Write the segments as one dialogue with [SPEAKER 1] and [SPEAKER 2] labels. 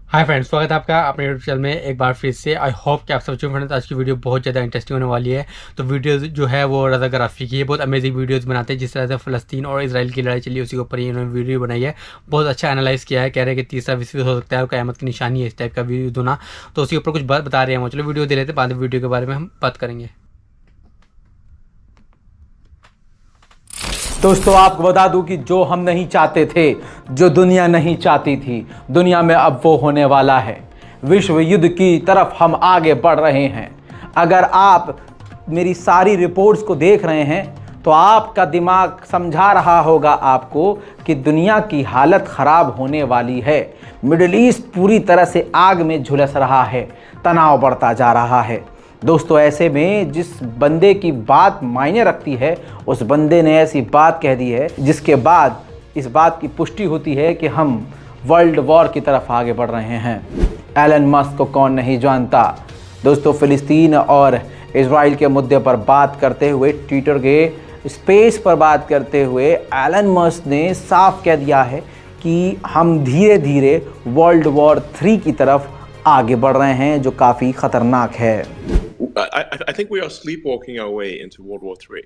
[SPEAKER 1] Hi friends, स्वागत है आपका अपने यूट्यूब चैनल में एक बार फिर से। आई होप कि आप सब अच्छे फ्रेंड्स। आज की वीडियो बहुत ज़्यादा इंटरेस्टिंग होने वाली है। तो वीडियो जो है वो रज़ा गराफी की है। बहुत अमेजिंग वीडियोस बनाते हैं। जिस तरह से फ़लस्तीन और इजराइल की लड़ाई चली उसी के ऊपर इन्होंने वीडियो बनाई है। बहुत अच्छा एनालाइज किया है। कह रहे हैं कि तीसरा विश्व हो सकता है और क़यामत की निशानी है इस टाइप का वीडियो होना। तो उसी ऊपर कुछ बात बता रहे हैं वो। चलो वीडियो दे लेते हैं, बाद में वीडियो के बारे में हम बात करेंगे।
[SPEAKER 2] दोस्तों आपको बता दूं कि जो हम नहीं चाहते थे, जो दुनिया नहीं चाहती थी, दुनिया में अब वो होने वाला है। विश्व युद्ध की तरफ हम आगे बढ़ रहे हैं। अगर आप मेरी सारी रिपोर्ट्स को देख रहे हैं तो आपका दिमाग समझा रहा होगा आपको कि दुनिया की हालत ख़राब होने वाली है। मिडिल ईस्ट पूरी तरह से आग में झुलस रहा है, तनाव बढ़ता जा रहा है। दोस्तों ऐसे में जिस बंदे की बात मायने रखती है, उस बंदे ने ऐसी बात कह दी है जिसके बाद इस बात की पुष्टि होती है कि हम वर्ल्ड वॉर की तरफ आगे बढ़ रहे हैं। एलन मस्क को कौन नहीं जानता। दोस्तों फ़िलिस्तीन और इजराइल के मुद्दे पर बात करते हुए, ट्विटर के स्पेस पर बात करते हुए एलन मस्क ने साफ कह दिया है कि हम धीरे धीरे वर्ल्ड वॉर 3 की तरफ आगे बढ़ रहे हैं, जो काफ़ी ख़तरनाक है।
[SPEAKER 3] I think we are sleepwalking our way into World War III.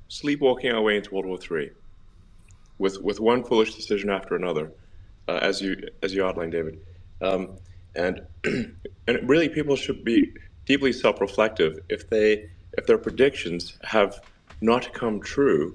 [SPEAKER 3] Sleepwalking our way into World War III, with one foolish decision after another, as you outlined, David. And and really, people should be deeply self-reflective. If their predictions have not come true,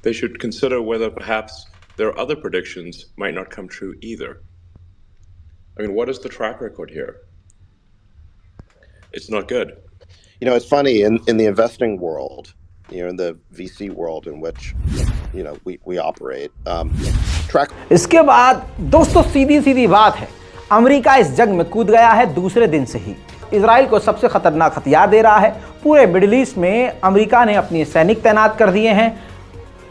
[SPEAKER 3] they should consider whether perhaps their other predictions might not come true either. I mean, what is the track record here? It's not good.
[SPEAKER 4] You know, it's funny in the investing world, in the VC world in which, we operate.
[SPEAKER 2] इसके बाद दोस्तों सीधी सीधी बात है, America इस जंग में कूद गया है दूसरे दिन से ही। इजराइल को सबसे खतरनाक हथियार दे रहा है। पूरे मिडिल ईस्ट में अमेरिका ने अपने सैनिक तैनात कर दिए हैं।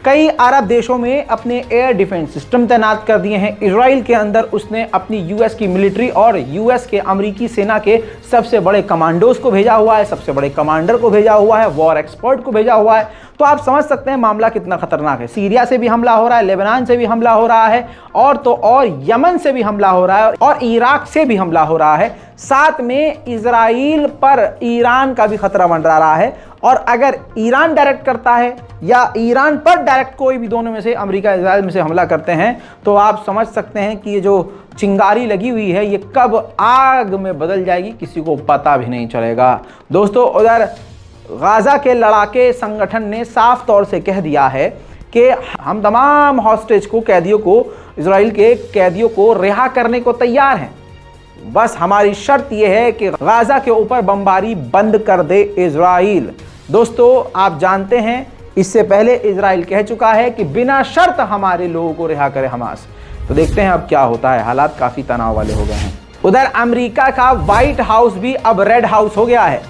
[SPEAKER 2] कई अरब देशों में अपने एयर डिफेंस सिस्टम तैनात कर दिए हैं। इजराइल के अंदर उसने अपनी यूएस की मिलिट्री और यूएस के अमेरिकी सेना के सबसे बड़े कमांडोज को भेजा हुआ है, सबसे बड़े कमांडर को भेजा हुआ है, वॉर एक्सपर्ट को भेजा हुआ है। तो आप समझ सकते हैं मामला कितना खतरनाक है। सीरिया से भी हमला हो रहा है, लेबनान से भी हमला हो रहा है, और तो और यमन से भी हमला हो रहा है, और इराक से भी हमला हो रहा है। साथ में इजराइल पर ईरान का भी खतरा मंडरा रहा है। और अगर ईरान डायरेक्ट करता है या ईरान पर डायरेक्ट कोई भी दोनों में से, अमेरिका इजराइल में से हमला करते हैं, तो आप समझ सकते हैं कि ये जो चिंगारी लगी हुई है ये कब आग में बदल जाएगी किसी को पता भी नहीं चलेगा। दोस्तों उधर गाजा के लड़ाके संगठन ने साफ तौर से कह दिया है कि हम तमाम हॉस्टेज को, कैदियों को, इजराइल के कैदियों को रिहा करने को तैयार हैं। बस हमारी शर्त यह है कि गाजा के ऊपर बमबारी बंद कर दे इजराइल। दोस्तों आप जानते हैं इससे पहले इजराइल कह चुका है कि बिना शर्त हमारे लोगों को रिहा करे हमास। तो देखते हैं अब क्या होता है। हालात काफी तनाव वाले हो गए हैं। उधर अमेरिका का व्हाइट हाउस भी अब रेड हाउस हो गया है,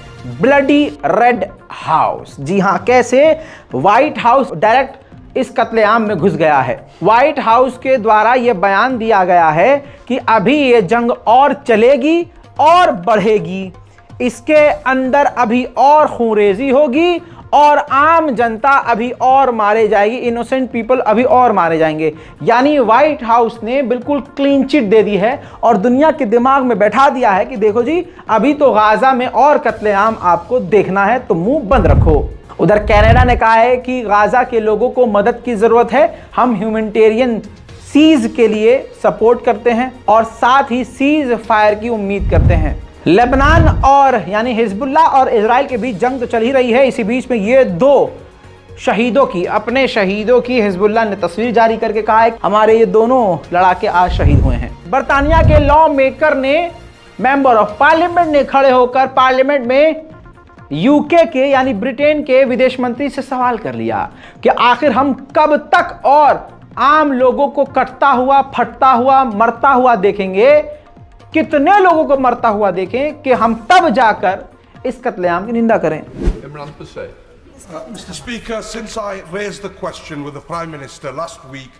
[SPEAKER 2] ब्लडी रेड हाउस। जी हां, कैसे? व्हाइट हाउस डायरेक्ट इस कत्लेआम में घुस गया है। व्हाइट हाउस के द्वारा यह बयान दिया गया है कि अभी ये जंग और चलेगी और बढ़ेगी, इसके अंदर अभी और खूंरेजी होगी और आम जनता अभी और मारे जाएगी, इनोसेंट पीपल अभी और मारे जाएंगे। यानी व्हाइट हाउस ने बिल्कुल क्लीन चिट दे दी है और दुनिया के दिमाग में बैठा दिया है कि देखो जी, अभी तो गाजा में और कत्लेआम आपको देखना है, तो मुंह बंद रखो। उधर कनाडा ने कहा है कि गाजा के लोगों को मदद की जरूरत है, हम ह्यूमैनिटेरियन सीज के लिए सपोर्ट करते हैं और साथ ही सीज फायर की उम्मीद करते हैं। लेबनान और यानी हिजबुल्ला और इजराइल के बीच जंग तो चल ही रही है। इसी बीच में ये दो शहीदों की, अपने शहीदों की हिजबुल्ला ने तस्वीर जारी करके कहा है हमारे ये दोनों लड़ाके आज शहीद हुए हैं। बर्तानिया के लॉ मेकर ने, मेंबर ऑफ पार्लियामेंट ने खड़े होकर पार्लियामेंट में यूके के यानी ब्रिटेन के विदेश मंत्री से सवाल कर लिया कि आखिर हम कब तक और आम लोगों को कटता हुआ, फटता हुआ, मरता हुआ देखेंगे, कितने लोगों को मरता हुआ देखें कि हम तब जाकर इस कत्लेआम की निंदा करें।
[SPEAKER 5] Mr. Speaker, since I raised the question with the Prime Minister last week,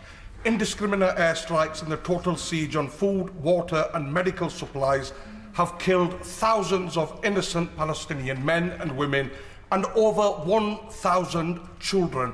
[SPEAKER 5] indiscriminate airstrikes and the total siege on food, water and medical supplies have killed thousands of innocent Palestinian men and women and over 1,000 children.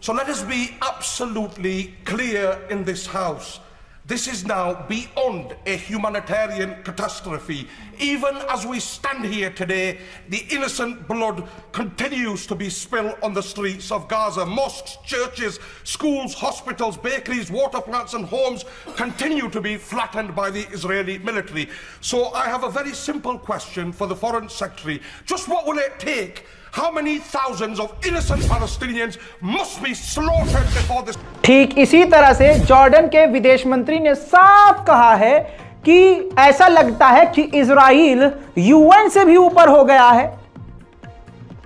[SPEAKER 5] So let us be absolutely clear in this House. This is now beyond a humanitarian catastrophe. Even as we stand here today, the innocent blood continues to be spilled on the streets of Gaza. Mosques, churches, schools, hospitals, bakeries, water plants and homes continue to be flattened by the Israeli military. So I have a very simple question for the Foreign Secretary. Just what will it take? How many thousands of innocent Palestinians must be slaughtered before this?
[SPEAKER 2] ठीक इसी तरह से Jordan के विदेश मंत्री ने साफ कहा है कि ऐसा लगता है कि इजराइल यूएन से भी ऊपर हो गया है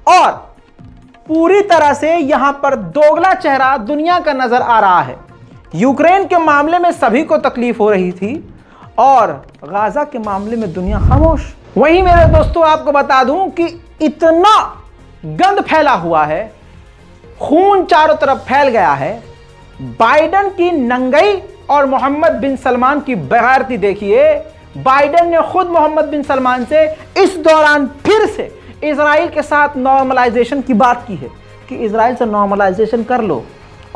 [SPEAKER 2] और पूरी तरह से यहां पर दोगला चेहरा दुनिया का नजर आ रहा है। यूक्रेन के मामले में सभी को तकलीफ हो रही थी और गाजा के मामले में दुनिया खामोश। वहीं मेरे दोस्तों आपको बता दूं कि इतना गंद फैला हुआ है, खून चारों तरफ फैल गया है। बाइडेन की नंगई और मोहम्मद बिन सलमान की बेगैरती देखिए। बाइडेन ने खुद मोहम्मद बिन सलमान से इस दौरान फिर से इजराइल के साथ नॉर्मलाइजेशन की बात की है कि इजराइल से नॉर्मलाइजेशन कर लो।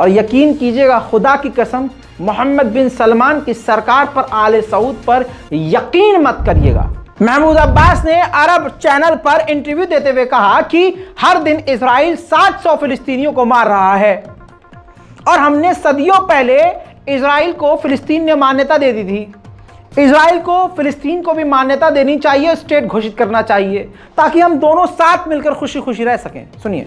[SPEAKER 2] और यकीन कीजिएगा, खुदा की कसम, मोहम्मद बिन सलमान की सरकार पर, आले सऊद पर यकीन मत करिएगा। महमूद अब्बास ने अरब चैनल पर इंटरव्यू देते हुए कहा कि हर दिन इजराइल 700 फिलिस्तीनियों को मार रहा है और हमने सदियों पहले इजराइल को फिलिस्तीन ने मान्यता दे दी थी। इजराइल को फिलिस्तीन को भी मान्यता देनी चाहिए, स्टेट घोषित करना चाहिए ताकि हम दोनों साथ मिलकर खुशी खुशी रह सकें। सुनिए।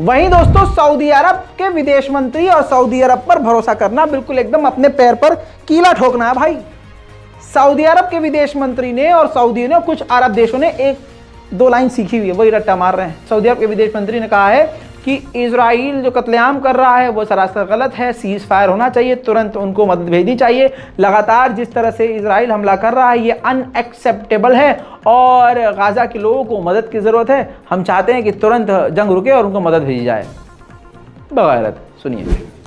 [SPEAKER 2] वहीं दोस्तों सऊदी अरब के विदेश मंत्री और सऊदी अरब पर भरोसा करना बिल्कुल एकदम अपने पैर पर कीला ठोकना है भाई। सऊदी अरब के विदेश मंत्री ने और सऊदी ने कुछ अरब देशों ने एक दो लाइन सीखी हुई है, वही रट्टा मार रहे हैं। सऊदी अरब के विदेश मंत्री ने कहा है कि इजराइल जो कत्लेआम कर रहा है वो सरासर गलत है, सीज फायर होना चाहिए, तुरंत उनको मदद भेजनी चाहिए। लगातार जिस तरह से इजराइल हमला कर रहा है ये अनएक्सेप्टेबल है और गाजा के लोगों को मदद की ज़रूरत है। हम चाहते हैं कि तुरंत जंग रुके और उनको मदद भेजी जाए। बगैरत। सुनिए।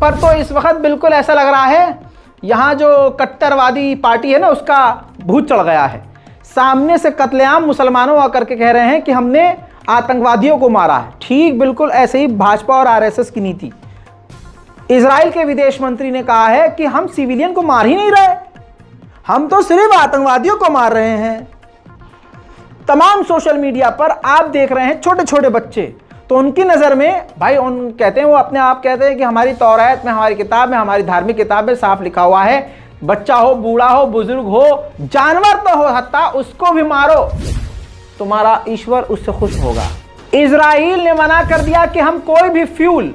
[SPEAKER 2] पर तो इस वक्त बिल्कुल ऐसा लग रहा है यहाँ जो कट्टरवादी पार्टी है ना उसका भूत चढ़ गया है। सामने से कत्लेआम मुसलमानों आकर के कह रहे हैं कि हमने आतंकवादियों को मारा है। ठीक बिल्कुल ऐसे ही भाजपा और आरएसएस की नीति। इजराइल के विदेश मंत्री ने कहा है कि हम सिविलियन को मार ही नहीं रहे, हम तो सिर्फ आतंकवादियों को मार रहे हैं। तमाम सोशल मीडिया पर आप देख रहे हैं छोटे छोटे बच्चे, तो उनकी नज़र में भाई उन कहते हैं, वो अपने आप कहते हैं कि हमारी तौरात में, हमारी किताब में, हमारी धार्मिक किताब में साफ लिखा हुआ है, बच्चा हो, बूढ़ा हो, बुजुर्ग हो, जानवर तो हो हत्ता, उसको भी मारो, तुम्हारा ईश्वर उससे खुश होगा। इजराइल ने मना कर दिया कि हम कोई भी फ्यूल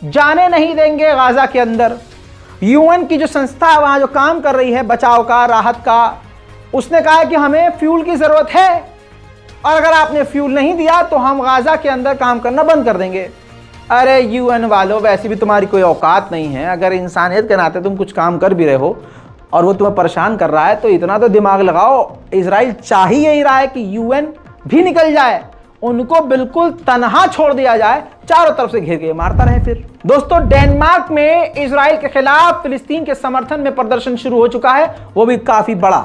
[SPEAKER 2] जाने नहीं देंगे गाजा के अंदर। यूएन की जो संस्था वहाँ जो काम कर रही है बचाव का, राहत का, उसने कहा है कि हमें फ्यूल की ज़रूरत है और अगर आपने फ्यूल नहीं दिया तो हम गाजा के अंदर काम करना बंद कर देंगे। अरे यूएन वालों, वैसे भी तुम्हारी कोई औकात नहीं है। अगर इंसानियत के नाते तुम कुछ काम कर भी रहे हो और वो तुम्हें परेशान कर रहा है तो इतना तो दिमाग लगाओ। इजराइल चाह ही यही रहा है कि यूएन भी निकल जाए, उनको बिल्कुल तनहा छोड़ दिया जाए, चारों तरफ से घेर के मारता रहे। फिर दोस्तों डेनमार्क में इजराइल के खिलाफ फिलिस्तीन के समर्थन में प्रदर्शन शुरू हो चुका है, वो भी काफी बड़ा।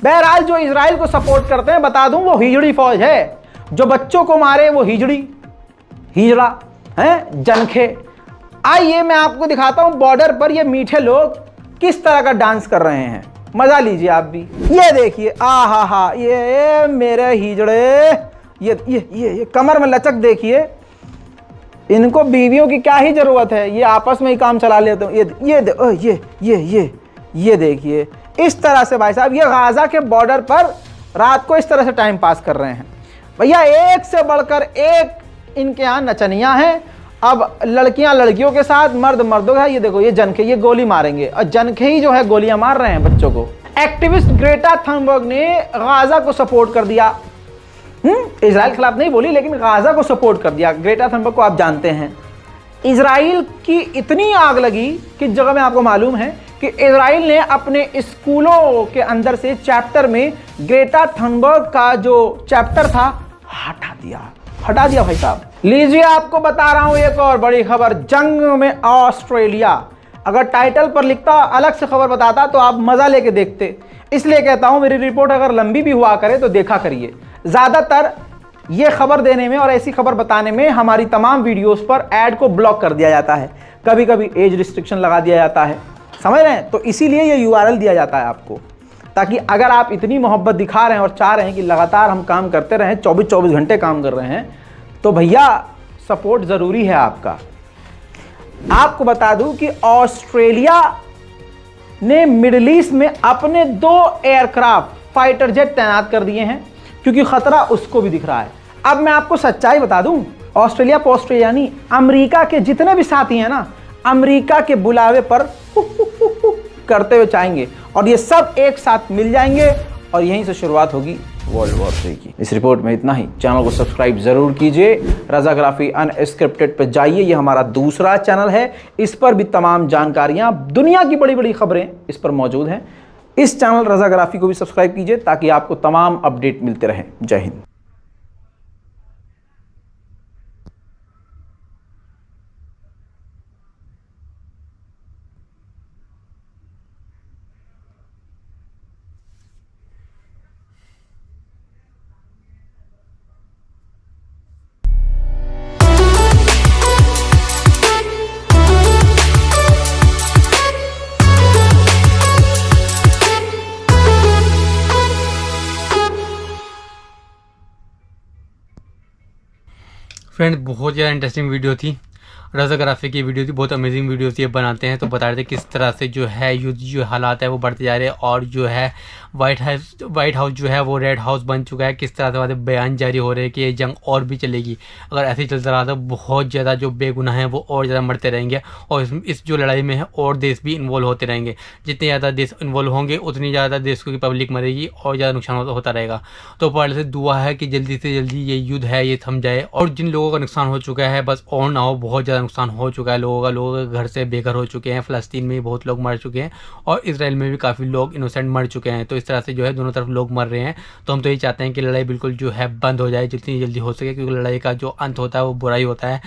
[SPEAKER 2] बहरहाल जो इजराइल को सपोर्ट करते हैं, बता दूं, वो हिजड़ी फौज है। जो बच्चों को मारे वो हिजड़ा है, जनखे। आइए मैं आपको दिखाता हूं बॉर्डर पर ये मीठे लोग किस तरह का डांस कर रहे हैं, मजा लीजिए आप भी। ये देखिए, हा, ये मेरे हिजड़े, ये कमर में लचक देखिए। इनको बीवियों की क्या ही जरूरत है, ये आपस में ही काम चला लेते हैं। ये देखिए, इस तरह से भाई साहब ये गाजा के बॉर्डर पर रात को इस तरह से टाइम पास कर रहे हैं। भैया एक से बढ़कर एक इनके यहाँ नचनियां हैं। अब लड़कियां लड़कियों के साथ, मर्द मर्दों का। ये देखो, ये जनखे, ये गोली मारेंगे और जनखे ही जो है गोलियां मार रहे हैं बच्चों को। एक्टिविस्ट ग्रेटा थनबर्ग ने गाजा को सपोर्ट कर दिया। इजराइल खिलाफ नहीं बोली, लेकिन गाजा को सपोर्ट कर दिया। ग्रेटा थनबर्ग को आप जानते हैं। इजराइल की इतनी आग लगी कि जगह में आपको मालूम है कि इजराइल ने अपने स्कूलों के अंदर से चैप्टर में ग्रेटा थनबर्ग का जो चैप्टर था हटा दिया भाई साहब। लीजिए आपको बता रहा हूं एक और बड़ी खबर, जंग में ऑस्ट्रेलिया। अगर टाइटल पर लिखता अलग से खबर बताता तो आप मजा लेके देखते। इसलिए कहता हूं मेरी रिपोर्ट अगर लंबी भी हुआ करे तो देखा करिए। ज्यादातर ये खबर देने में और ऐसी खबर बताने में हमारी तमाम वीडियोस पर ऐड को ब्लॉक कर दिया जाता है, कभी कभी एज रिस्ट्रिक्शन लगा दिया जाता है, समझ रहे हैं। तो इसीलिए ये URL दिया जाता है आपको, ताकि अगर आप इतनी मोहब्बत दिखा रहे हैं और चाह रहे हैं कि लगातार हम काम करते रहें, 24 घंटे काम कर रहे हैं, तो भैया सपोर्ट जरूरी है आपका। आपको बता दूं कि ऑस्ट्रेलिया ने मिडिल ईस्ट में अपने 2 एयरक्राफ्ट फाइटर जेट तैनात कर दिए हैं, क्योंकि खतरा उसको भी दिख रहा है। अब मैं आपको सच्चाई बता दूं, ऑस्ट्रेलिया यानी अमेरिका के जितने भी साथी हैं ना, अमेरिका के बुलावे पर करते हुए चाहेंगे, और ये सब एक साथ मिल जाएंगे और यहीं से शुरुआत होगी वर्ल्ड वॉर 3 की। इस रिपोर्ट में इतना ही। चैनल को सब्सक्राइब जरूर कीजिए। रज़ाग्राफी अनस्क्रिप्टेड पर जाइए, ये हमारा दूसरा चैनल है। इस पर भी तमाम जानकारियां, दुनिया की बड़ी बड़ी खबरें इस पर मौजूद हैं। इस चैनल रज़ाग्राफी को भी सब्सक्राइब कीजिए ताकि आपको तमाम अपडेट मिलते रहें। जय हिंद।
[SPEAKER 1] फ्रेंड्स, बहुत ज़्यादा इंटरेस्टिंग वीडियो थी। रज़ाग्राफी की वीडियो थी, बहुत अमेजिंग वीडियो थी। ये बनाते हैं तो बता रहे थे किस तरह से जो है युद्ध जो हालात है वो बढ़ते जा रहे हैं, और जो है वाइट हाउस जो है वो रेड हाउस बन चुका है। किस तरह से वहाँ बयान जारी हो रहे हैं कि ये जंग और भी चलेगी। अगर ऐसे ही चलता रहा तो बहुत ज़्यादा जो बेगुनाह हैं वो और ज़्यादा मरते रहेंगे, और इस जो लड़ाई में है और देश भी इन्वॉल्व होते रहेंगे। जितने ज़्यादा देश इन्वॉल्व होंगे उतनी ज़्यादा देश की पब्लिक मरेगी और ज़्यादा नुकसान होता रहेगा। तो पहले से दुआ है कि जल्दी से जल्दी ये युद्ध है ये थम जाए, और जिन लोगों का नुकसान हो चुका है बस और ना हो। बहुत ज़्यादा नुकसान हो चुका है लोगों के घर से बेघर हो चुके हैं। फ़लस्तीन में बहुत लोग मर चुके हैं और इसराइल में भी काफ़ी लोग इनोसेंट मर चुके हैं। तो इस तरह से जो है दोनों तरफ लोग मर रहे हैं। तो हम तो ये चाहते हैं कि लड़ाई बिल्कुल जो है बंद हो जाए जितनी जल्दी हो सके, क्योंकि लड़ाई का जो अंत होता है वो बुरा ही होता है।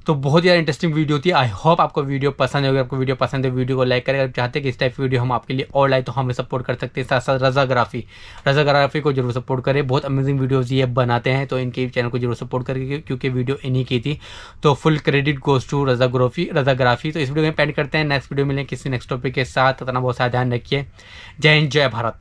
[SPEAKER 1] तो बहुत ज़्यादा इंटरेस्टिंग वीडियो थी। आई होप आपको वीडियो पसंद होगी। आपको वीडियो पसंद है वीडियो को लाइक करें। अगर चाहते हैं कि इस टाइप की वीडियो हम आपके लिए और लाए तो हमें सपोर्ट कर सकते हैं। साथ साथ रज़ाग्राफी को जरूर सपोर्ट करें। बहुत अमेजिंग वीडियोज़ ये बनाते हैं, तो इनके चैनल को जरूर सपोर्ट करें क्योंकि वीडियो इन्हीं की थी। तो फुल क्रेडिट गोज टू रज़ाग्राफी। तो इस वीडियो में पेंड करते हैं। नेक्स्ट वीडियो मिलें किसी नेक्स्ट टॉपिक के साथ। इतना बहुत सारा ध्यान रखिए। जय हिंद, जय भारत।